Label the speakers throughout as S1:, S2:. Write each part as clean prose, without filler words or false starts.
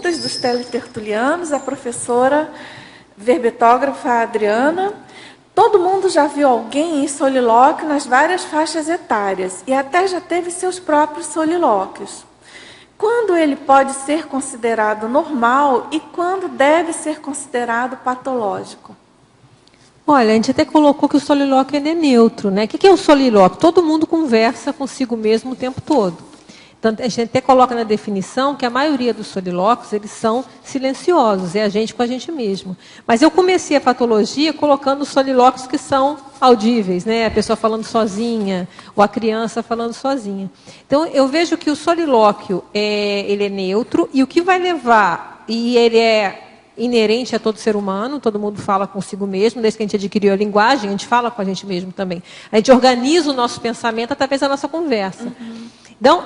S1: perguntas dos teletertulianos, a professora verbetógrafa Adriana. Todo mundo já viu alguém em solilóquio nas várias faixas etárias e até já teve seus próprios solilóquios. Quando ele pode ser considerado normal e quando deve ser considerado patológico?
S2: Olha, a gente até colocou que o solilóquio é neutro, né? O que é o solilóquio? Todo mundo conversa consigo mesmo o tempo todo. Então, a gente até coloca na definição que a maioria dos solilóquios, eles são silenciosos, é a gente com a gente mesmo. Mas eu comecei a patologia colocando os solilóquios que são audíveis, né? A pessoa falando sozinha, ou a criança falando sozinha. Então, eu vejo que o solilóquio, ele é neutro, e o que vai levar, e ele é inerente a todo ser humano, todo mundo fala consigo mesmo, desde que a gente adquiriu a linguagem, a gente fala com a gente mesmo também. A gente organiza o nosso pensamento através da nossa conversa. Então,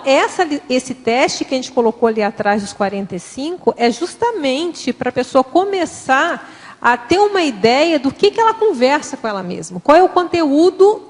S2: esse teste que a gente colocou ali atrás dos 45 é justamente para a pessoa começar a ter uma ideia do que ela conversa com ela mesma, qual é o conteúdo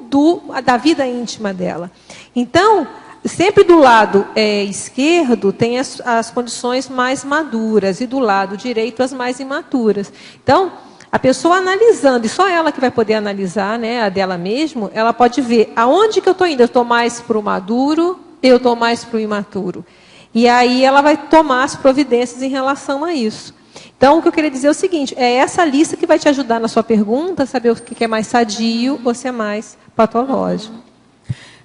S2: da vida íntima dela. Então, sempre do lado esquerdo tem as condições mais maduras e do lado direito as mais imaturas. Então, a pessoa analisando, e só ela que vai poder analisar, né, a dela mesma, ela pode ver aonde que eu estou indo. Eu estou mais para o maduro, eu estou mais para o imaturo. E aí ela vai tomar as providências em relação a isso. Então, o que eu queria dizer é o seguinte, é essa lista que vai te ajudar na sua pergunta, saber o que é mais sadio ou se é mais patológico.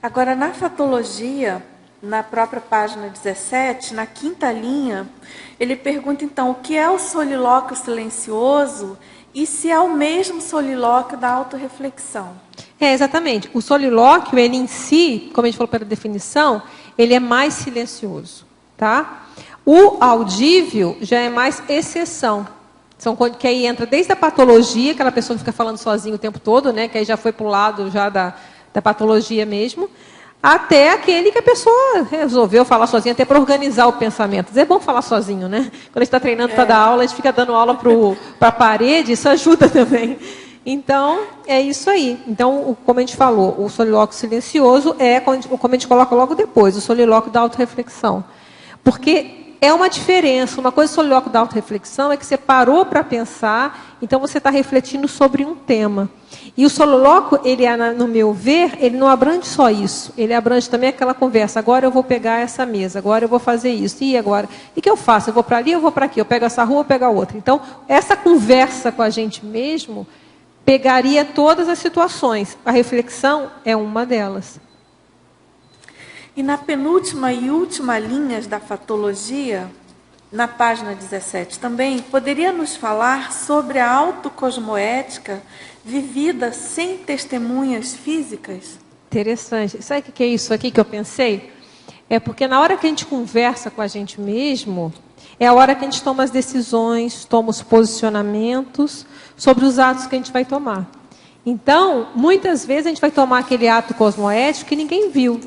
S1: Agora, na fatologia, na própria página 17, na quinta linha, ele pergunta, então, o que é o solilóquio silencioso e se é o mesmo solilóquio da autorreflexão.
S2: Exatamente. O solilóquio, ele em si, como a gente falou pela definição, ele é mais silencioso, tá? O audível já é mais exceção. Que aí entra desde a patologia, aquela pessoa que fica falando sozinha o tempo todo, né? Que aí já foi para o lado já da patologia mesmo, até aquele que a pessoa resolveu falar sozinha, até para organizar o pensamento. É bom falar sozinho, né? Quando a gente está treinando para dar aula, a gente fica dando aula para a parede, isso ajuda também. Então, é isso aí. Então, como a gente falou, o solilóquio silencioso é, como a gente coloca logo depois, o solilóquio da autorreflexão. Porque é uma diferença. Uma coisa do solilóquio da autorreflexão é que você parou para pensar, então você está refletindo sobre um tema. E o solilóquio, ele, no meu ver, ele não abrange só isso. Ele abrange também aquela conversa. Agora eu vou pegar essa mesa, agora eu vou fazer isso. E agora? E o que eu faço? Eu vou para ali, eu vou para aqui. Eu pego essa rua, eu pego a outra. Então, essa conversa com a gente mesmo pegaria todas as situações. A reflexão é uma delas.
S1: E na penúltima e última linhas da fatologia, na página 17 também, poderia nos falar sobre a autocosmoética vivida sem testemunhas físicas?
S2: Interessante. Sabe o que é isso aqui que eu pensei? É porque na hora que a gente conversa com a gente mesmo, é a hora que a gente toma as decisões, toma os posicionamentos sobre os atos que a gente vai tomar. Então, muitas vezes a gente vai tomar aquele ato cosmoético que ninguém viu.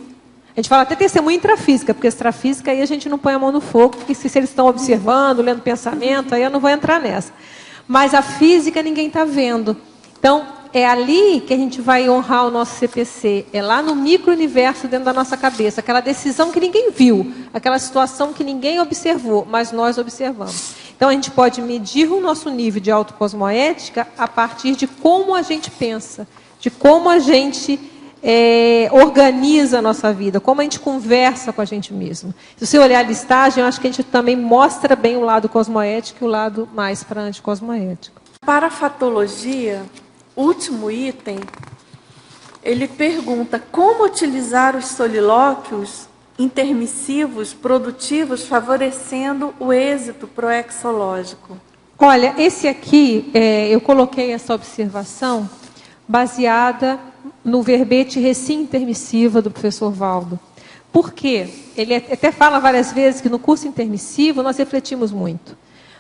S2: A gente fala até testemunha intrafísica, porque extrafísica aí a gente não põe a mão no fogo, porque se eles estão observando, lendo pensamento, aí eu não vou entrar nessa. Mas a física ninguém está vendo. Então, é ali que a gente vai honrar o nosso CPC. É lá no micro-universo dentro da nossa cabeça. Aquela decisão que ninguém viu. Aquela situação que ninguém observou, mas nós observamos. Então, a gente pode medir o nosso nível de autocosmoética a partir de como a gente pensa. De como a gente organiza a nossa vida. Como a gente conversa com a gente mesmo. Se você olhar a listagem, eu acho que a gente também mostra bem o lado cosmoético e o lado mais para anticosmoético.
S1: Para a fatologia, último item, ele pergunta como utilizar os solilóquios intermissivos, produtivos, favorecendo o êxito proexológico.
S2: Olha, esse aqui, eu coloquei essa observação baseada no verbete recém-intermissiva do professor Valdo. Por quê? Ele até fala várias vezes que no curso intermissivo nós refletimos muito.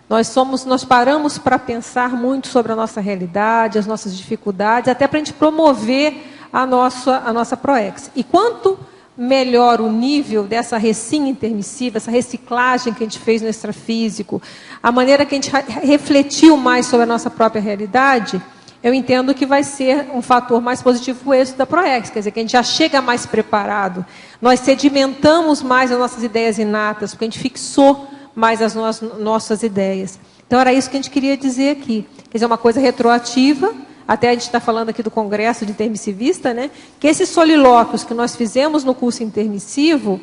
S2: Nós paramos para pensar muito sobre a nossa realidade, as nossas dificuldades, até para a gente promover a nossa proex. E quanto melhor o nível dessa recém-intermissiva, essa reciclagem que a gente fez no extrafísico, a maneira que a gente refletiu mais sobre a nossa própria realidade, eu entendo que vai ser um fator mais positivo para o êxito da proex, quer dizer, que a gente já chega mais preparado, nós sedimentamos mais as nossas ideias inatas, porque a gente fixou mais as nossas ideias. Então, era isso que a gente queria dizer aqui. Quer dizer, uma coisa retroativa, até a gente está falando aqui do Congresso de Intermissivista, né? Que esses solilóquios que nós fizemos no curso intermissivo,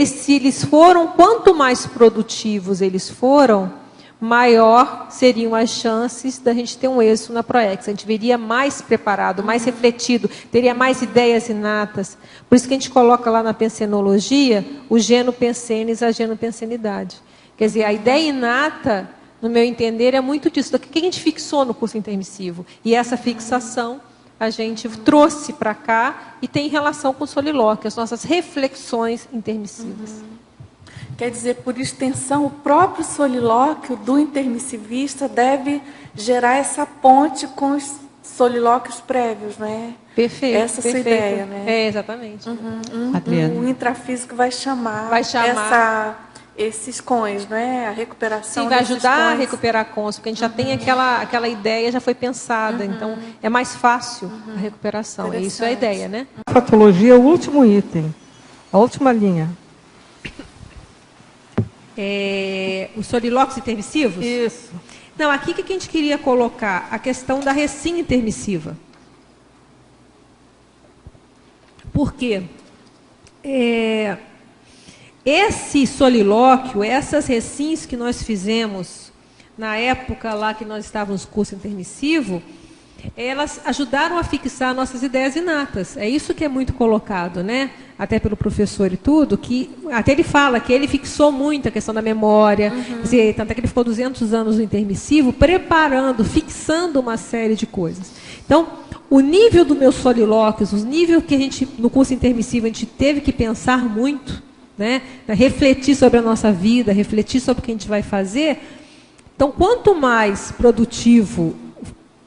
S2: se eles foram, quanto mais produtivos eles foram, maior seriam as chances da gente ter um êxito na Proex. A gente viria mais preparado, mais refletido, teria mais ideias inatas. Por isso que a gente coloca lá na pensenologia o geno pensenes, a genopensenidade. Quer dizer, a ideia inata, no meu entender, é muito disso. O que a gente fixou no curso intermissivo? E essa fixação a gente trouxe para cá e tem relação com o solilóquio, as nossas reflexões intermissivas.
S1: Quer dizer, por extensão, o próprio solilóquio do intermissivista deve gerar essa ponte com os solilóquios prévios, não é?
S2: Perfeito.
S1: Essa é a sua ideia, né?
S2: É, exatamente.
S1: O intrafísico vai chamar esses cons, não é? A recuperação.
S2: Sim, vai ajudar
S1: cons.
S2: a recuperar cons, porque a gente já tem aquela ideia, já foi pensada, então é mais fácil a recuperação. Isso é a ideia, né?
S3: A patologia é o último item, a última linha.
S2: Os solilóquios intermissivos?
S3: Isso.
S2: Não, aqui que a gente queria colocar a questão da recim intermissiva. Por quê? Esse solilóquio, essas recins que nós fizemos na época lá que nós estávamos no curso intermissivo, elas ajudaram a fixar nossas ideias inatas. É isso que é muito colocado, né? Até pelo professor e tudo, que até ele fala que ele fixou muito a questão da memória, quer dizer, tanto é que ele ficou 200 anos no intermissivo, preparando, fixando uma série de coisas. Então, o nível dos meus solilóquios, os níveis que a gente, no curso intermissivo, a gente teve que pensar muito, né? Refletir sobre a nossa vida, refletir sobre o que a gente vai fazer. Então, quanto mais produtivo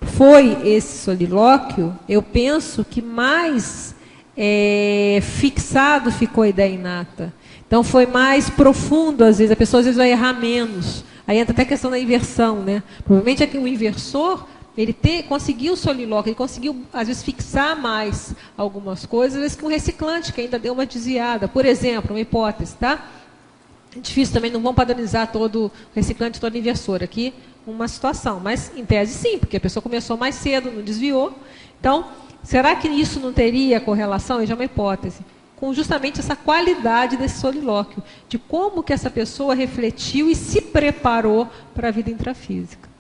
S2: foi esse solilóquio, eu penso que mais fixado ficou a ideia inata. Então, foi mais profundo, às vezes. A pessoa, às vezes, vai errar menos. Aí entra até a questão da inversão, né? Provavelmente é que o inversor, ele conseguiu o solilóquio, ele conseguiu, às vezes, fixar mais algumas coisas, às vezes, que um reciclante, que ainda deu uma desviada. Por exemplo, uma hipótese, tá? É difícil também, não vão padronizar todo reciclante, todo inversor aqui, uma situação. Mas, em tese, sim, porque a pessoa começou mais cedo, não desviou. Então, será que isso não teria correlação? Isso é uma hipótese. Com justamente essa qualidade desse solilóquio, de como que essa pessoa refletiu e se preparou para a vida intrafísica.